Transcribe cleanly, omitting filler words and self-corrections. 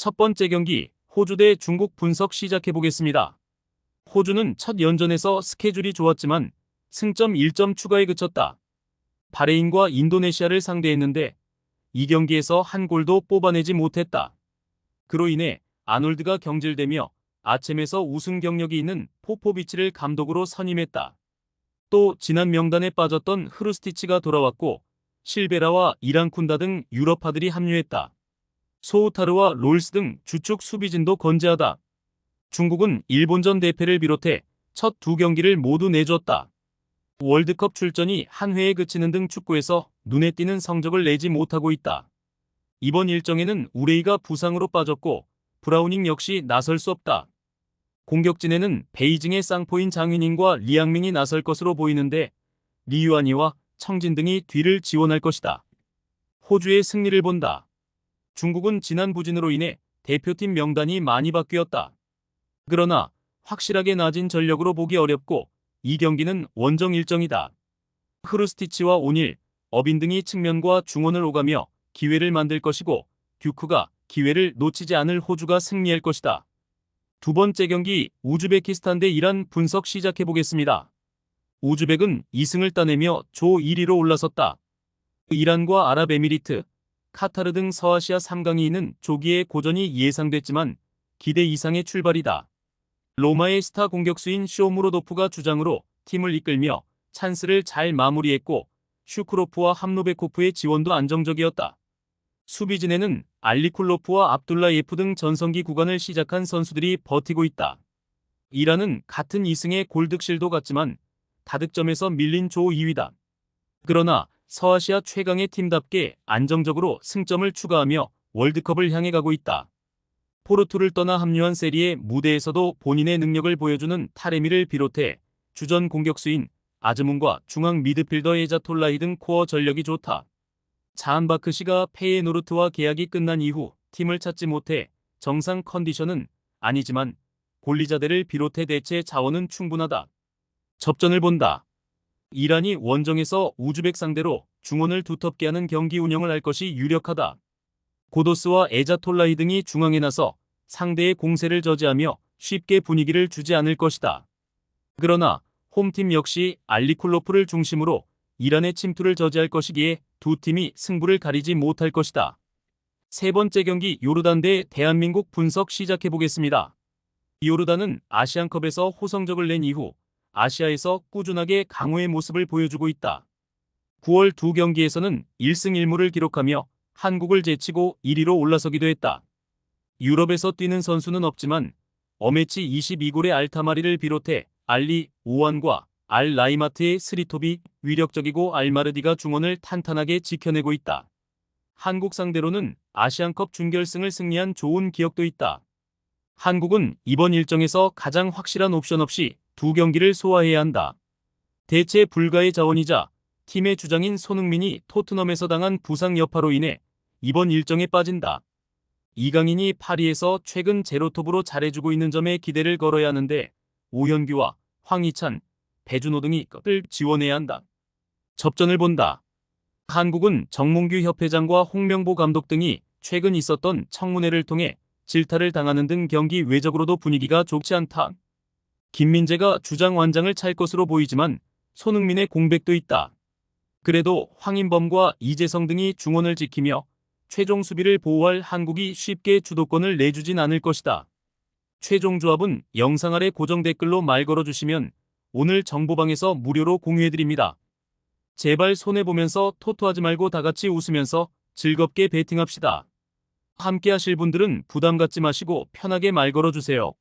첫 번째 경기 호주 대 중국 분석 시작해보겠습니다. 호주는 첫 연전에서 스케줄이 좋았지만 승점 1점 추가에 그쳤다. 바레인과 인도네시아를 상대했는데 이 경기에서 한 골도 뽑아내지 못했다. 그로 인해 아놀드가 경질되며 아켐에서 우승 경력이 있는 포포비치를 감독으로 선임했다. 또 지난 명단에 빠졌던 흐루스티치가 돌아왔고 실베라와 이랑쿤다 등 유럽파들이 합류했다. 소우타르와 롤스 등 주축 수비진도 건재하다. 중국은 일본전 대패를 비롯해 첫 두 경기를 모두 내줬다. 월드컵 출전이 한 회에 그치는 등 축구에서 눈에 띄는 성적을 내지 못하고 있다. 이번 일정에는 우레이가 부상으로 빠졌고 브라우닝 역시 나설 수 없다. 공격진에는 베이징의 쌍포인 장윤인과 리양밍이 나설 것으로 보이는데 리유아니와 청진 등이 뒤를 지원할 것이다. 호주의 승리를 본다. 중국은 지난 부진으로 인해 대표팀 명단이 많이 바뀌었다. 그러나 확실하게 낮은 전력으로 보기 어렵고 이 경기는 원정 일정이다. 흐루스티치와 오닐, 어빈 등이 측면과 중원을 오가며 기회를 만들 것이고 듀크가 기회를 놓치지 않을 호주가 승리할 것이다. 두 번째 경기 우즈베키스탄 대 이란 분석 시작해보겠습니다. 우즈벡은 2승을 따내며 조 1위로 올라섰다. 이란과 아랍에미리트, 카타르 등 서아시아 3강이 조기의 고전이 예상됐지만 기대 이상의 출발이다. 로마의 스타 공격수인 쇼무로도프가 주장으로 팀을 이끌며 찬스를 잘 마무리했고 슈크로프와 함노베코프의 지원도 안정적이었다. 수비진에는 알리쿨로프와 압둘라예프 등 전성기 구간을 시작한 선수들이 버티고 있다. 이란은 같은 2승의 골득실도 같지만 다득점에서 밀린 조 2위다. 그러나 서아시아 최강의 팀답게 안정적으로 승점을 추가하며 월드컵을 향해 가고 있다. 포르투를 떠나 합류한 세리의 무대에서도 본인의 능력을 보여주는 타레미를 비롯해 주전 공격수인 아즈문과 중앙 미드필더 에자톨라히 등 코어 전력이 좋다. 자한바크시가 페예노르트와 계약이 끝난 이후 팀을 찾지 못해 정상 컨디션은 아니지만 골리자데를 비롯해 대체 자원은 충분하다. 접전을 본다. 이란이 원정에서 우즈벡 상대로 중원을 두텁게 하는 경기 운영을 할 것이 유력하다. 고도스와 에자톨라히 등이 중앙에 나서 상대의 공세를 저지하며 쉽게 분위기를 주지 않을 것이다. 그러나 홈팀 역시 알리쿨로프를 중심으로 이란의 침투를 저지할 것이기에 두 팀이 승부를 가리지 못할 것이다. 세 번째 경기 요르단 대 대한민국 분석 시작해보겠습니다. 요르단은 아시안컵에서 호성적을 낸 이후 아시아에서 꾸준하게 강호의 모습을 보여주고 있다. 9월 두 경기에서는 1승 1무를 기록하며 한국을 제치고 1위로 올라서기도 했다. 유럽에서 뛰는 선수는 없지만 어매치 22골의 알타마리를 비롯해 알리, 오완과 알 라이마트의 스리톱이 위력적이고 알마르디가 중원을 탄탄하게 지켜내고 있다. 한국 상대로는 아시안컵 준결승을 승리한 좋은 기억도 있다. 한국은 이번 일정에서 가장 확실한 옵션 없이 두 경기를 소화해야 한다. 대체 불가의 자원이자 팀의 주장인 손흥민이 토트넘에서 당한 부상 여파로 인해 이번 일정에 빠진다. 이강인이 파리에서 최근 제로톱으로 잘해주고 있는 점에 기대를 걸어야 하는데 오현규와 황희찬, 배준호 등이 을 지원해야 한다. 접전을 본다. 한국은 정몽규 협회장과 홍명보 감독 등이 최근 있었던 청문회를 통해 질타를 당하는 등 경기 외적으로도 분위기가 좋지 않다. 김민재가 주장 완장을 찰 것으로 보이지만 손흥민의 공백도 있다. 그래도 황인범과 이재성 등이 중원을 지키며 최종 수비를 보호할 한국이 쉽게 주도권을 내주진 않을 것이다. 최종 조합은 영상 아래 고정 댓글로 말 걸어주시면 오늘 정보방에서 무료로 공유해드립니다. 제발 손해보면서 토토하지 말고 다같이 웃으면서 즐겁게 베팅합시다. 함께 하실 분들은 부담 갖지 마시고 편하게 말 걸어주세요.